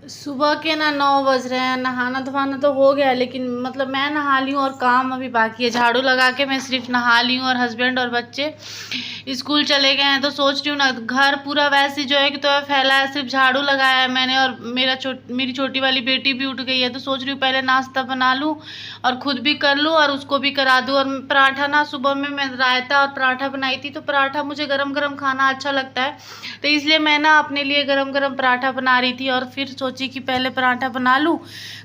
सुबह के ना 9 बज रहे हैं। नहाना धोना तो हो गया, लेकिन मतलब मैं नहा ली हूँ और काम अभी बाकी है। झाड़ू लगा के मैं सिर्फ नहा ली हूँ और हस्बैंड और बच्चे स्कूल चले गए हैं। तो सोच रही हूँ ना, घर पूरा वैसे जो है कि तो फैला है, सिर्फ झाड़ू लगाया है मैंने और मेरी छोटी वाली बेटी भी उठ गई है। तो सोच रही हूँ पहले नाश्ता बना लूँ और खुद भी कर लूँ और उसको भी करा दूँ। और पराठा ना, सुबह में मैं रायता और पराठा बनाई थी, तो पराठा मुझे गरम गरम खाना अच्छा लगता है, तो इसलिए मैं ना अपने लिए गरम गरम पराठा बना रही थी। और फिर सोची कि पहले पराठा बना लूँ,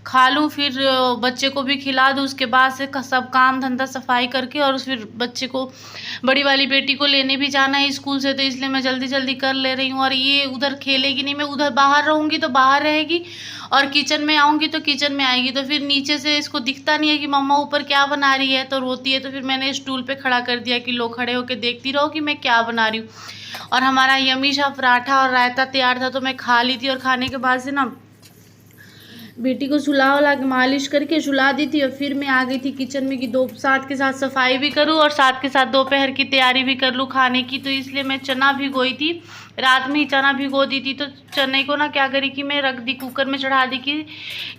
खा लूँ, फिर बच्चे को भी खिला दूँ। उसके बाद से सब काम धंधा सफाई करके और फिर बच्चे को, बड़ी वाली बेटी को लेने भी जाना है स्कूल से, तो इसलिए मैं जल्दी जल्दी कर ले रही हूँ। और ये उधर खेलेगी नहीं, मैं उधर बाहर रहूँगी तो बाहर रहेगी और किचन में आऊँगी तो किचन में आएगी। तो फिर नीचे से इसको दिखता नहीं है कि मम्मा ऊपर क्या बना रही है, तो रोती है। तो फिर मैंने स्टूल पे खड़ा कर दिया कि लो, खड़े होके देखती रहो कि मैं क्या बना रही हूँ। और हमारा यमी सा पराठा और रायता तैयार था, तो मैं खा ली थी। और खाने के बाद से ना बेटी को सुला वला के मालिश करके सुला दी थी। और फिर मैं आ गई थी किचन में कि दो साथ के साथ सफाई भी करूँ और साथ के साथ दोपहर की तैयारी भी कर लूँ खाने की। तो इसलिए मैं चना भिगोई थी, रात में ही चना भिगो दी थी। तो चने को ना क्या करी कि मैं रख दी, कुकर में चढ़ा दी कि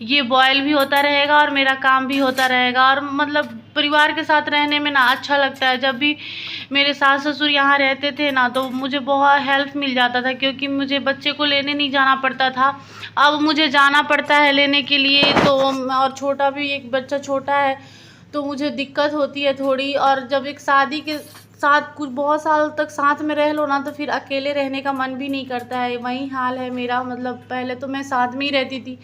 ये बॉयल भी होता रहेगा और मेरा काम भी होता रहेगा। और मतलब परिवार के साथ रहने में ना अच्छा लगता है। जब भी मेरे सास ससुर यहाँ रहते थे ना, तो मुझे बहुत हेल्प मिल जाता था, क्योंकि मुझे बच्चे को लेने नहीं जाना पड़ता था। अब मुझे जाना पड़ता है लेने के लिए, तो और छोटा भी, एक बच्चा छोटा है, तो मुझे दिक्कत होती है थोड़ी। और जब एक शादी के साथ कुछ बहुत साल तक साथ में रह लो ना, तो फिर अकेले रहने का मन भी नहीं करता है। वही हाल है मेरा। मतलब पहले तो मैं साथ में ही रहती थी,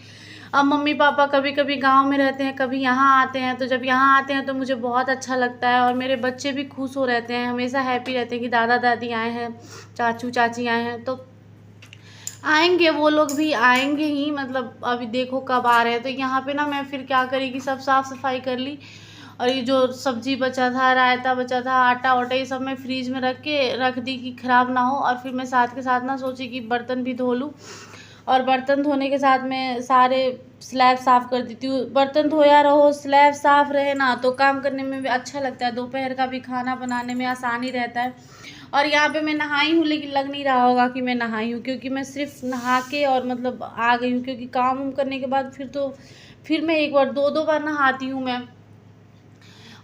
अब मम्मी पापा कभी कभी गांव में रहते हैं, कभी यहाँ आते हैं। तो जब यहाँ आते हैं तो मुझे बहुत अच्छा लगता है। और मेरे बच्चे भी खुश हो रहते हैं, हमेशा हैप्पी रहते हैं कि दादा दादी आए हैं, चाचू चाची आए हैं। तो आएंगे, वो लोग भी आएंगे ही, मतलब अभी देखो कब आ रहे हैं। तो यहाँ पे ना मैं फिर क्या करी कि सब साफ़ सफाई कर ली। और ये जो सब्जी बचा था, रायता बचा था, आटा वाटा, ये सब मैं फ्रीज में रख दी कि ख़राब ना हो। और फिर मैं साथ के साथ ना सोची कि बर्तन भी धो लूँ। और बर्तन धोने के साथ में सारे स्लैब साफ़ कर देती हूँ। बर्तन धोया रहो, स्लैब साफ़ रहे ना, तो काम करने में भी अच्छा लगता है, दोपहर का भी खाना बनाने में आसानी रहता है। और यहाँ पे मैं नहाई हूँ, लेकिन लग नहीं रहा होगा कि मैं नहाई हूँ, क्योंकि मैं सिर्फ नहा के और मतलब आ गई हूँ। क्योंकि काम उम करने के बाद फिर मैं एक बार दो बार नहाती हूँ मैं।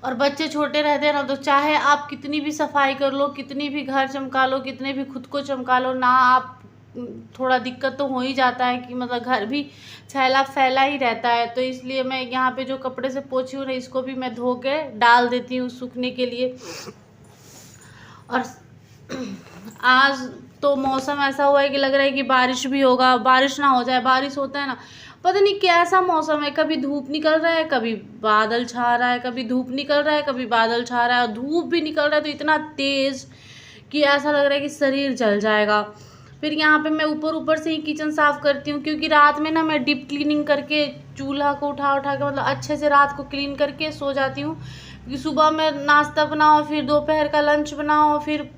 और बच्चे छोटे रहते हैं ना, तो चाहे आप कितनी भी सफाई कर लो, कितनी भी घर चमका लो, कितने भी खुद को चमका लो ना, आप थोड़ा दिक्कत तो हो ही जाता है कि मतलब घर भी छैला फैला ही रहता है। तो इसलिए मैं यहाँ पे जो कपड़े से पोंछी हूँ ना, इसको भी मैं धो के डाल देती हूँ सूखने के लिए। और आज तो मौसम ऐसा हुआ है कि लग रहा है कि बारिश भी होगा। बारिश ना हो जाए, बारिश होता है ना, पता नहीं कैसा मौसम है, कभी धूप निकल रहा है, कभी बादल छा रहा है, कभी धूप निकल रहा है, कभी बादल छा रहा है। और धूप भी निकल रहा है तो इतना तेज़ कि ऐसा लग रहा है कि शरीर जल जाएगा। फिर यहाँ पे मैं ऊपर से ही किचन साफ़ करती हूँ, क्योंकि रात में ना मैं डीप क्लीनिंग करके चूल्हा को उठा के मतलब अच्छे से रात को क्लीन करके सो जाती हूँ। क्योंकि सुबह में नाश्ता बनाओ, फिर दोपहर का लंच बनाओ, फिर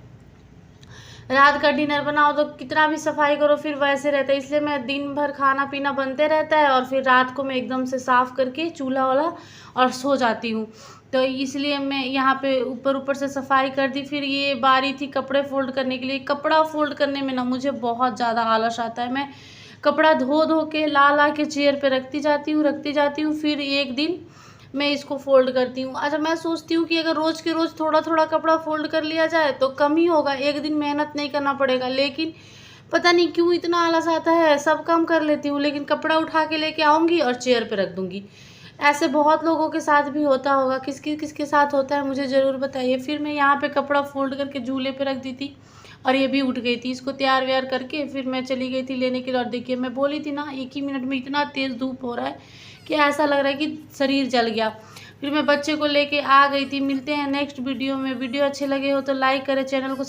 रात का डिनर बनाओ, तो कितना भी सफाई करो फिर वैसे रहता है। इसलिए मैं दिन भर खाना पीना बनते रहता है और फिर रात को मैं एकदम से साफ़ करके चूल्हा वाला और सो जाती हूँ। तो इसलिए मैं यहाँ पे ऊपर से सफाई कर दी। फिर ये बारी थी कपड़े फोल्ड करने के लिए। कपड़ा फोल्ड करने में ना मुझे बहुत ज़्यादा आलस आता है। मैं कपड़ा धो के ला के चेयर पे रखती जाती हूँ। फिर एक दिन मैं इसको फोल्ड करती हूँ। अच्छा, मैं सोचती हूँ कि अगर रोज़ के रोज़ थोड़ा थोड़ा कपड़ा फोल्ड कर लिया जाए तो कम ही होगा, एक दिन मेहनत नहीं करना पड़ेगा। लेकिन पता नहीं क्यों इतना आलस आता है। सब काम कर लेती हूँ, लेकिन कपड़ा उठा के लेके आऊँगी और चेयर पे रख दूँगी। ऐसे बहुत लोगों के साथ भी होता होगा, किसके साथ होता है मुझे ज़रूर बताइए। फिर मैं यहाँ पे कपड़ा फोल्ड करके झूले पे रख दी थी और ये भी उठ गई थी। इसको तैयार व्यार करके फिर मैं चली गई थी लेने के लिए। और देखिए, मैं बोली थी ना, एक ही मिनट में इतना तेज़ धूप हो रहा है कि ऐसा लग रहा है कि शरीर जल गया। फिर मैं बच्चे को लेके आ गई थी। मिलते हैं नेक्स्ट वीडियो में। वीडियो अच्छे लगे हो तो लाइक करें, चैनल को